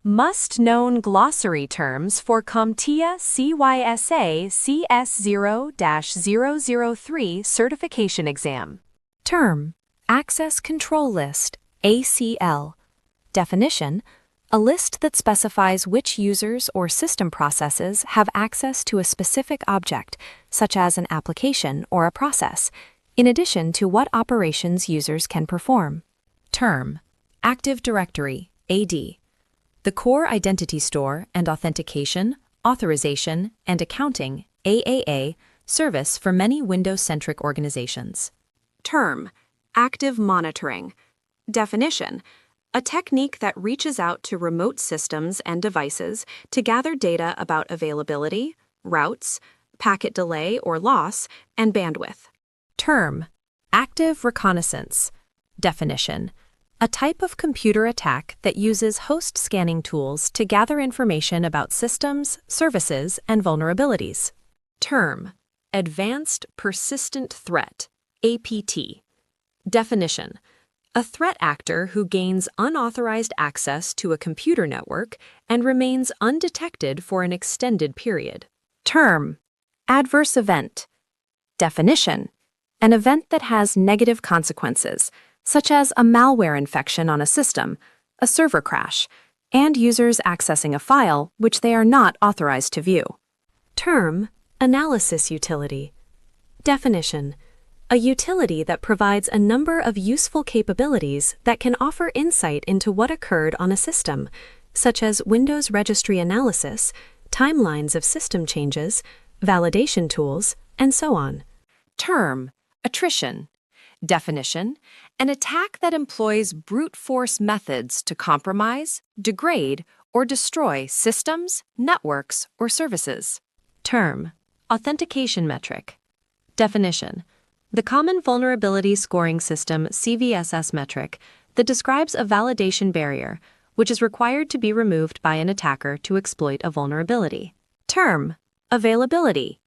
Must-known glossary terms for CompTIA CySA CS0-003 certification exam. Term: Access Control List, ACL. Definition: a list that specifies which users or system processes have access to a specific object, such as an application or a process, in addition to what operations users can perform. Term: Active Directory, AD. The core identity store and authentication, authorization, and accounting, AAA, service for many Windows-centric organizations. Term: Active Monitoring. Definition: a technique that reaches out to remote systems and devices to gather data about availability, routes, packet delay or loss, and bandwidth. Term: Active Reconnaissance. Definition: a type of computer attack that uses host scanning tools to gather information about systems, services, and vulnerabilities. Term: Advanced Persistent Threat, APT. Definition: a threat actor who gains unauthorized access to a computer network and remains undetected for an extended period. Term: Adverse Event. Definition: an event that has negative consequences, such as a malware infection on a system, a server crash, and users accessing a file which they are not authorized to view. Term: Analysis Utility. Definition: a utility that provides a number of useful capabilities that can offer insight into what occurred on a system, such as Windows registry analysis, timelines of system changes, validation tools, and so on. Term: Attrition. Definition: an attack that employs brute force methods to compromise, degrade, or destroy systems, networks, or services. Term: Authentication Metric. Definition: the Common Vulnerability Scoring System CVSS metric that describes a validation barrier which is required to be removed by an attacker to exploit a vulnerability. Term: Availability.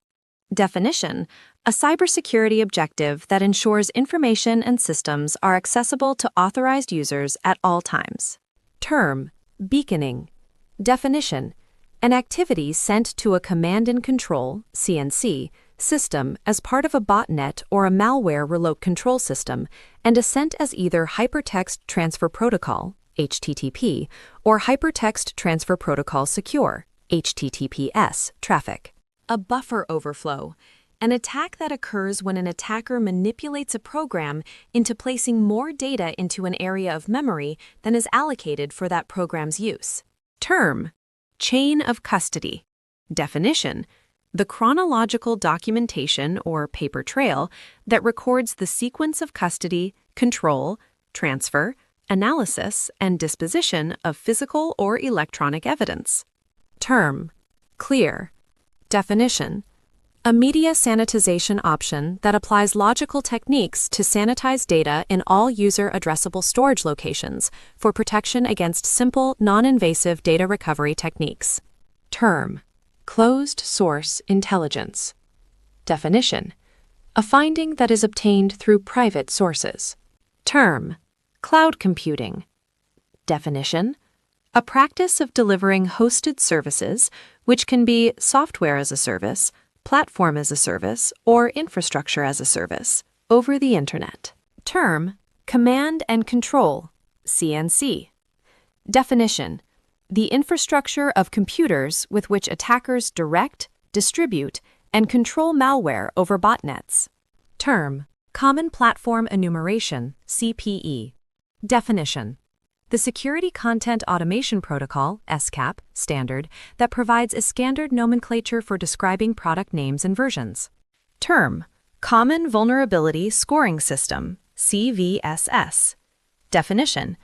Definition: a cybersecurity objective that ensures information and systems are accessible to authorized users at all times. Term: Beaconing. Definition: an activity sent to a command and control (CNC) system as part of a botnet or a malware remote control system and is sent as either Hypertext Transfer Protocol (HTTP) or Hypertext Transfer Protocol Secure (HTTPS) traffic. A buffer overflow. An attack that occurs when an attacker manipulates a program into placing more data into an area of memory than is allocated for that program's use. Term: Chain of Custody. Definition: the chronological documentation or paper trail that records the sequence of custody, control, transfer, analysis, and disposition of physical or electronic evidence. Term: Clear. Definition: a media sanitization option that applies logical techniques to sanitize data in all user-addressable storage locations for protection against simple, non-invasive data recovery techniques. Term: Closed Source Intelligence. Definition: a finding that is obtained through private sources. Term: Cloud Computing. Definition: a practice of delivering hosted services, which can be software as a service, platform as a service, or infrastructure as a service, over the Internet. Term: Command and Control, CNC. Definition: the infrastructure of computers with which attackers direct, distribute, and control malware over botnets. Term: Common Platform Enumeration, CPE. Definition: the Security Content Automation Protocol, SCAP, standard that provides a standard nomenclature for describing product names and versions. Term: Common Vulnerability Scoring System, CVSS. Definition: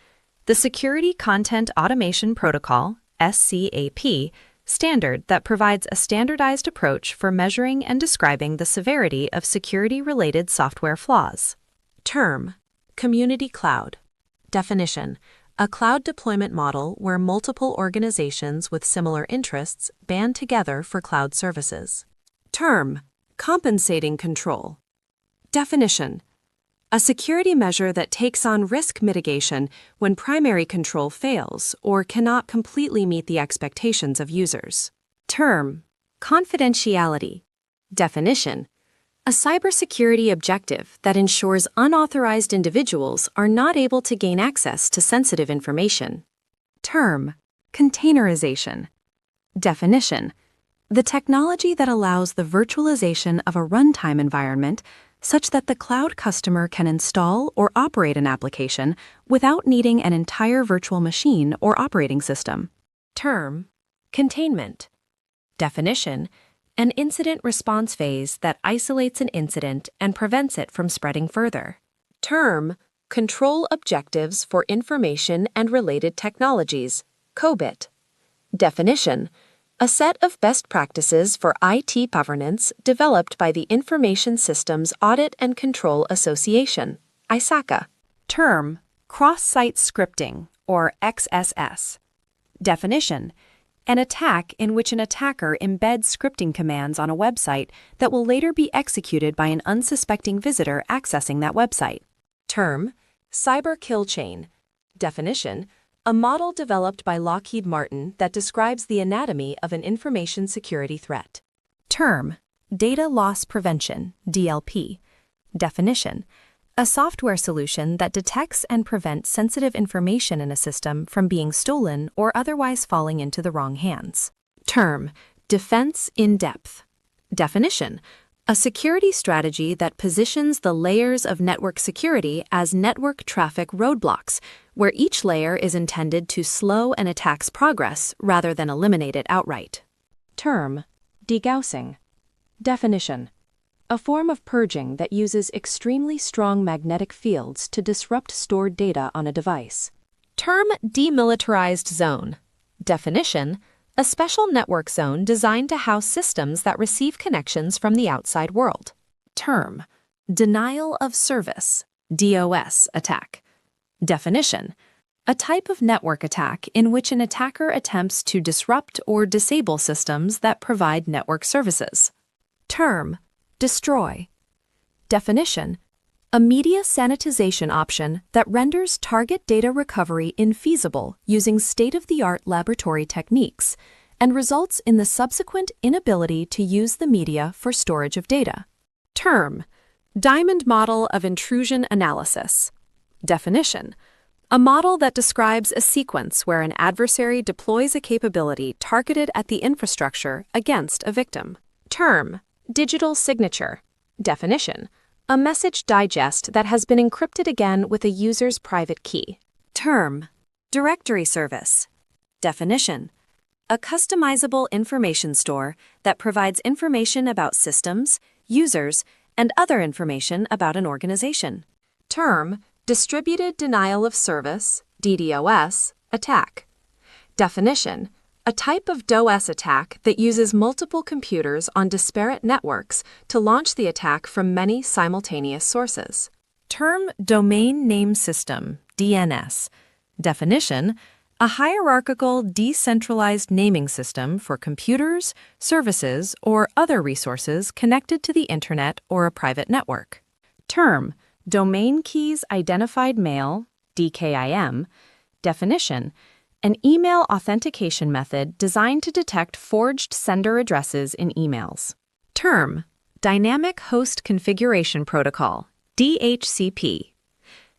the Security Content Automation Protocol, SCAP, standard that provides a standardized approach for measuring and describing the severity of security-related software flaws. Term: Community Cloud. Definition: a cloud deployment model where multiple organizations with similar interests band together for cloud services. Term: Compensating Control. Definition: a security measure that takes on risk mitigation when primary control fails or cannot completely meet the expectations of users. Term: confidentiality. Definition: a cybersecurity objective that ensures unauthorized individuals are not able to gain access to sensitive information. Term: containerization. Definition: the technology that allows the virtualization of a runtime environment such that the cloud customer can install or operate an application without needing an entire virtual machine or operating system. Term: containment. Definition: an incident response phase that isolates an incident and prevents it from spreading further. Term: control objectives for information and related technologies, COBIT. Definition: a set of best practices for IT governance developed by the Information Systems Audit and Control Association, ISACA. Term: cross-site scripting, or XSS. Definition: an attack in which an attacker embeds scripting commands on a website that will later be executed by an unsuspecting visitor accessing that website. Term: cyber kill chain. Definition: a model developed by Lockheed Martin that describes the anatomy of an information security threat. Term: data loss prevention, DLP. Definition: a software solution that detects and prevents sensitive information in a system from being stolen or otherwise falling into the wrong hands. Term: defense in depth. Definition: a security strategy that positions the layers of network security as network traffic roadblocks, where each layer is intended to slow an attack's progress rather than eliminate it outright. Term: degaussing. Definition: a form of purging that uses extremely strong magnetic fields to disrupt stored data on a device. Term: demilitarized zone. Definition: a special network zone designed to house systems that receive connections from the outside world. Term: denial of service, DOS attack. Definition: a type of network attack in which an attacker attempts to disrupt or disable systems that provide network services. Term: destroy. Definition: a media sanitization option that renders target data recovery infeasible using state-of-the-art laboratory techniques and results in the subsequent inability to use the media for storage of data. Term: diamond model of intrusion analysis. Definition: a model that describes a sequence where an adversary deploys a capability targeted at the infrastructure against a victim. Term: digital signature. Definition: a message digest that has been encrypted again with a user's private key. Term: directory service. Definition: a customizable information store that provides information about systems, users, and other information about an organization. Term: distributed denial of service, DDoS, attack. Definition: a type of DOS attack that uses multiple computers on disparate networks to launch the attack from many simultaneous sources. Term: domain name system, DNS. Definition: a hierarchical, decentralized naming system for computers, services, or other resources connected to the Internet or a private network. Term: domain keys identified mail, DKIM. Definition: an email authentication method designed to detect forged sender addresses in emails. Term: dynamic host configuration protocol, DHCP.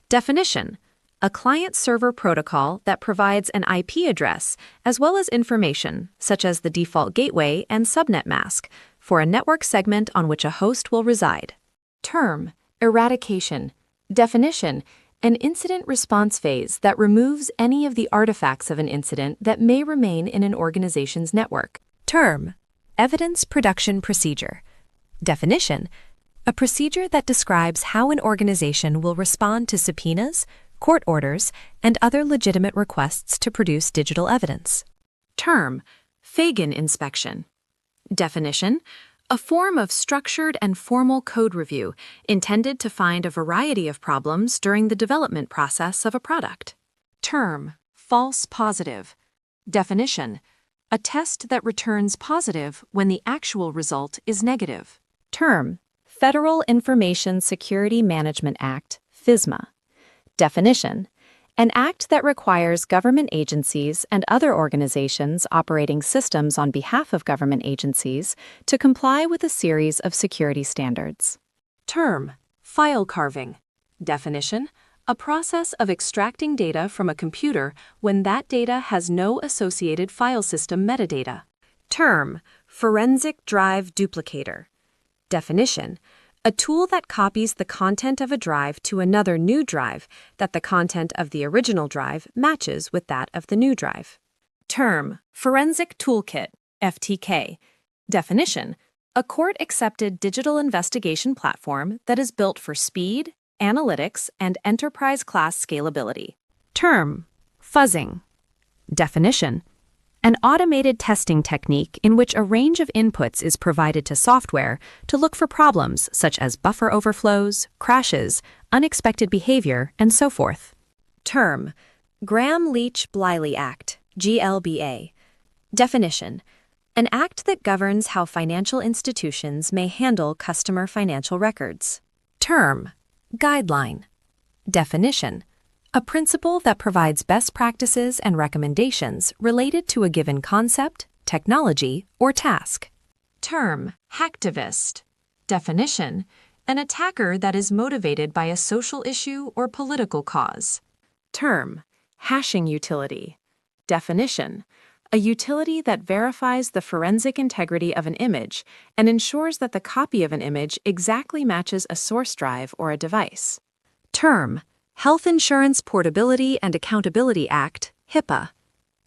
Definition: a client-server protocol that provides an IP address as well as information, such as the default gateway and subnet mask, for a network segment on which a host will reside. Term: eradication. Definition: an incident response phase that removes any of the artifacts of an incident that may remain in an organization's network. Term: evidence production procedure. Definition: a procedure that describes how an organization will respond to subpoenas, court orders, and other legitimate requests to produce digital evidence. Term: Fagan inspection. Definition: a form of structured and formal code review intended to find a variety of problems during the development process of a product. Term: false positive. Definition: a test that returns positive when the actual result is negative. Term: Federal Information Security Management Act, FISMA. Definition: an act that requires government agencies and other organizations operating systems on behalf of government agencies to comply with a series of security standards. Term: file carving. Definition: a process of extracting data from a computer when that data has no associated file system metadata. Term: forensic drive duplicator. Definition: a tool that copies the content of a drive to another new drive that the content of the original drive matches with that of the new drive. Term: forensic toolkit, FTK. Definition: a court-accepted digital investigation platform that is built for speed, analytics, and enterprise-class scalability. Term: fuzzing. Definition: an automated testing technique in which a range of inputs is provided to software to look for problems such as buffer overflows, crashes, unexpected behavior, and so forth. Term: Gramm-Leach-Bliley Act, GLBA. Definition: an act that governs how financial institutions may handle customer financial records. Term: guideline. Definition: a principle that provides best practices and recommendations related to a given concept, technology, or task. Term: hacktivist. Definition: an attacker that is motivated by a social issue or political cause. Term: hashing utility. Definition: a utility that verifies the forensic integrity of an image and ensures that the copy of an image exactly matches a source drive or a device. Term: Health Insurance Portability and Accountability Act, HIPAA.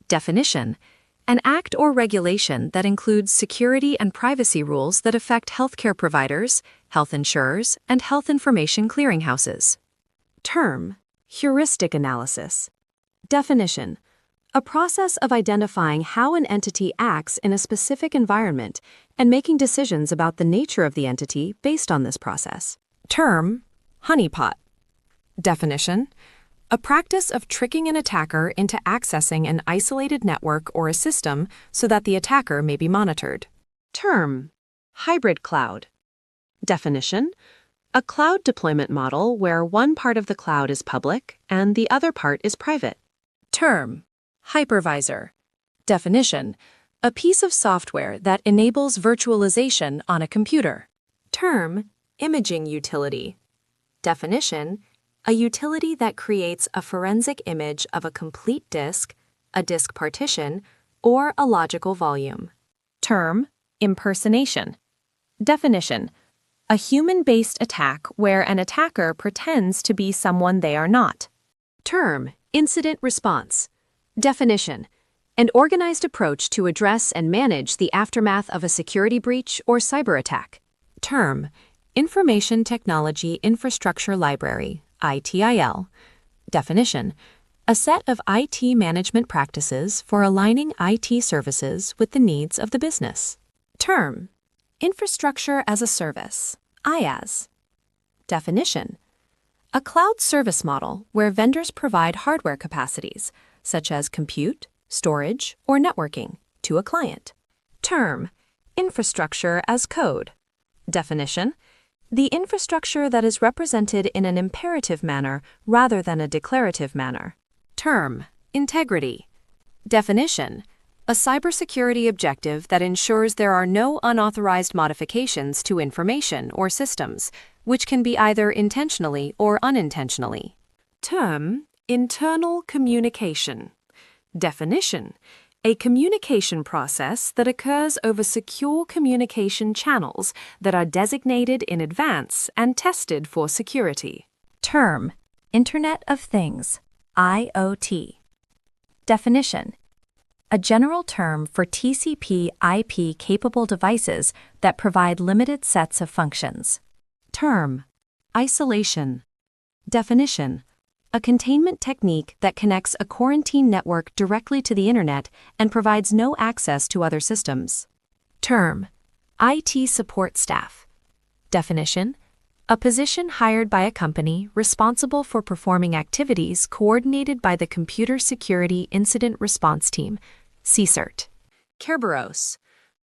Definition: an act or regulation that includes security and privacy rules that affect healthcare providers, health insurers, and health information clearinghouses. Term: heuristic analysis. Definition: a process of identifying how an entity acts in a specific environment and making decisions about the nature of the entity based on this process. Term: honeypot. Definition: a practice of tricking an attacker into accessing an isolated network or a system so that the attacker may be monitored. Term: hybrid cloud. Definition: a cloud deployment model where one part of the cloud is public and the other part is private. Term: hypervisor. Definition: a piece of software that enables virtualization on a computer. Term: imaging utility. Definition: a utility that creates a forensic image of a complete disk, a disk partition, or a logical volume. Term: impersonation. Definition: a human-based attack where an attacker pretends to be someone they are not. Term: incident response. Definition: an organized approach to address and manage the aftermath of a security breach or cyber attack. Term: information technology infrastructure library, ITIL. Definition: a set of IT management practices for aligning IT services with the needs of the business. Term: infrastructure as a service, IaaS. Definition: a cloud service model where vendors provide hardware capacities, such as compute, storage, or networking, to a client. Term: infrastructure as code. Definition: the infrastructure that is represented in an imperative manner rather than a declarative manner. Term: integrity. Definition: a cybersecurity objective that ensures there are no unauthorized modifications to information or systems, which can be either intentionally or unintentionally. Term: internal communication. Definition: a communication process that occurs over secure communication channels that are designated in advance and tested for security. Term: Internet of Things, IoT. Definition: a general term for TCP/IP-capable devices that provide limited sets of functions. Term: isolation. Definition: a containment technique that connects a quarantine network directly to the Internet and provides no access to other systems. Term: IT support staff. Definition: a position hired by a company responsible for performing activities coordinated by the Computer Security Incident Response Team, CSIRT. Kerberos.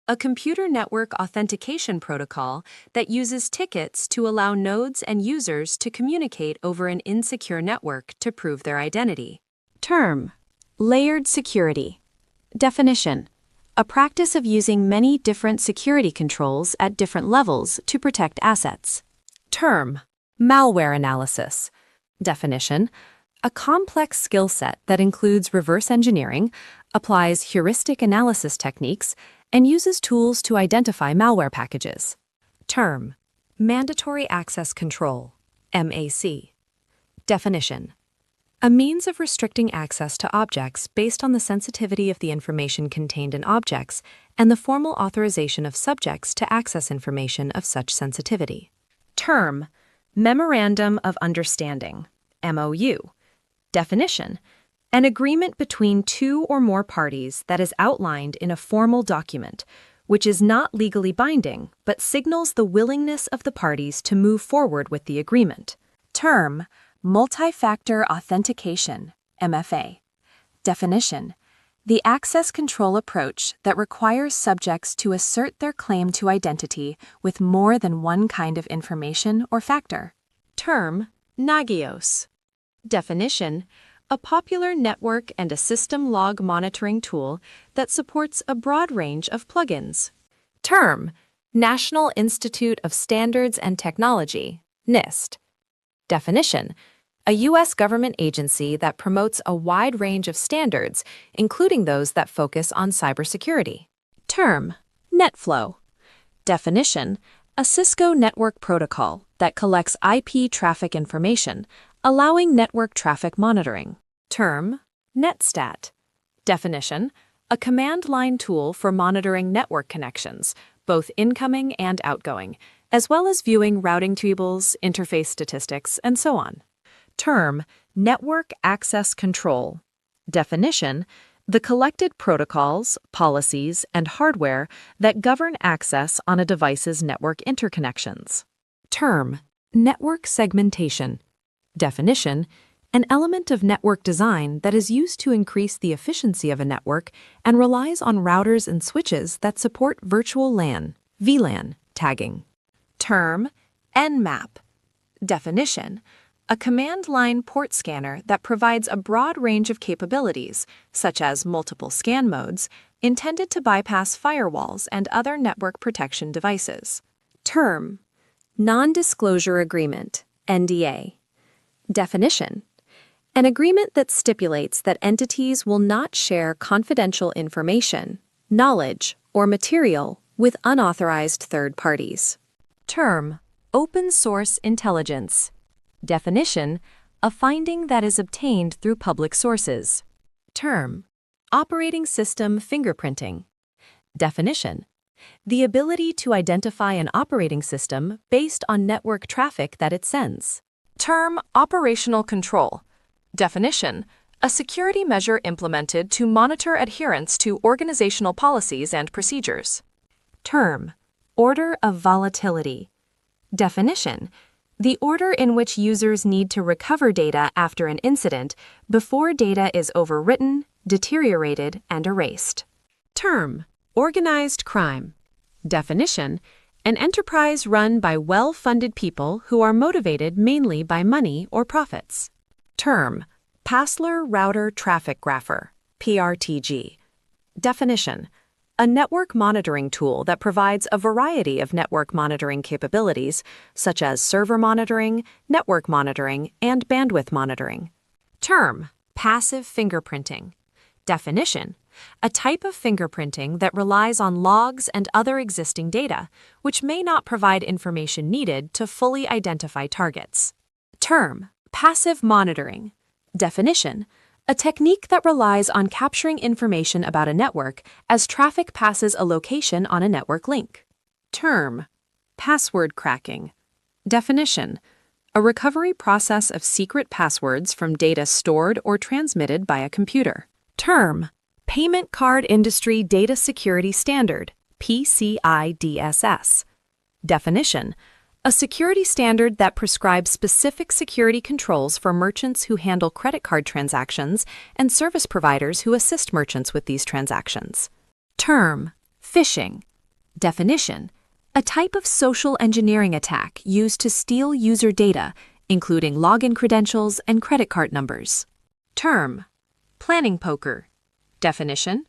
a computer network authentication protocol that uses tickets to allow nodes and users to communicate over an insecure network to prove their identity. Term: layered security. Definition: a practice of using many different security controls at different levels to protect assets. Term: malware analysis. Definition: a complex skill set that includes reverse engineering, applies heuristic analysis techniques, and uses tools to identify malware packages. Term: mandatory access control, MAC. Definition: a means of restricting access to objects based on the sensitivity of the information contained in objects and the formal authorization of subjects to access information of such sensitivity. Term: memorandum of understanding, MOU. Definition: an agreement between two or more parties that is outlined in a formal document, which is not legally binding but signals the willingness of the parties to move forward with the agreement. Term: multi-factor authentication, MFA. Definition: the access control approach that requires subjects to assert their claim to identity with more than one kind of information or factor. Term: Nagios. Definition: a popular network and a system log monitoring tool that supports a broad range of plugins. Term: National Institute of Standards and Technology, NIST. Definition: a U.S. government agency that promotes a wide range of standards, including those that focus on cybersecurity. Term: NetFlow. Definition: a Cisco network protocol that collects IP traffic information, allowing network traffic monitoring. Term: NetStat. Definition: a command line tool for monitoring network connections, both incoming and outgoing, as well as viewing routing tables, interface statistics, and so on. Term: network access control. Definition: the collected protocols, policies, and hardware that govern access on a device's network interconnections. Term: network segmentation. Definition: an element of network design that is used to increase the efficiency of a network and relies on routers and switches that support virtual LAN, VLAN, tagging. Term: Nmap. Definition: a command line port scanner that provides a broad range of capabilities, such as multiple scan modes, intended to bypass firewalls and other network protection devices. Term: non-disclosure agreement, NDA. Definition: an agreement that stipulates that entities will not share confidential information, knowledge, or material with unauthorized third parties. Term: open source intelligence. Definition: a finding that is obtained through public sources. Term: operating system fingerprinting. Definition: the ability to identify an operating system based on network traffic that it sends. Term: operational control. Definition: a security measure implemented to monitor adherence to organizational policies and procedures. Term: order of volatility. Definition: the order in which users need to recover data after an incident before data is overwritten, deteriorated, and erased. Term: organized crime. Definition: an enterprise run by well-funded people who are motivated mainly by money or profits. Term: Passler Router Traffic Grapher, PRTG. Definition: a network monitoring tool that provides a variety of network monitoring capabilities, such as server monitoring, network monitoring, and bandwidth monitoring. Term: passive fingerprinting. Definition: a type of fingerprinting that relies on logs and other existing data, which may not provide information needed to fully identify targets. Term: passive monitoring. Definition: a technique that relies on capturing information about a network as traffic passes a location on a network link. Term: password cracking. Definition: a recovery process of secret passwords from data stored or transmitted by a computer. Term: Payment Card Industry Data Security Standard, PCI DSS. Definition: a security standard that prescribes specific security controls for merchants who handle credit card transactions and service providers who assist merchants with these transactions. Term: phishing. Definition: a type of social engineering attack used to steal user data, including login credentials and credit card numbers. Term: planning poker. Definition: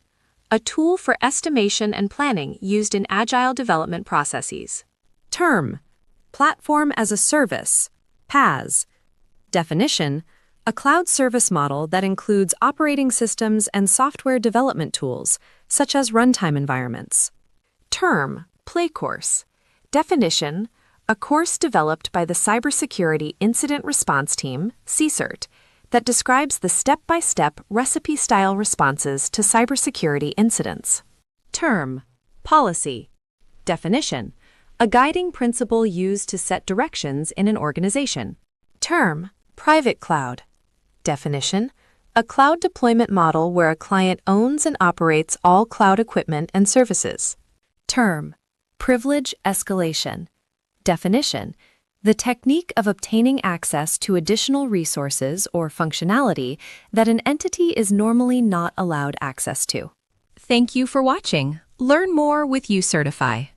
a tool for estimation and planning used in agile development processes. Term: platform as a service, PaaS. Definition: a cloud service model that includes operating systems and software development tools, such as runtime environments. Term: play course. Definition: a course developed by the Cybersecurity Incident Response Team, CSIRT, that describes the step-by-step recipe-style responses to cybersecurity incidents. Term: policy. Definition: a guiding principle used to set directions in an organization. Term: private cloud. Definition: a cloud deployment model where a client owns and operates all cloud equipment and services. Term: privilege escalation. Definition: the technique of obtaining access to additional resources or functionality that an entity is normally not allowed access to. Thank you for watching. Learn more with UCertify.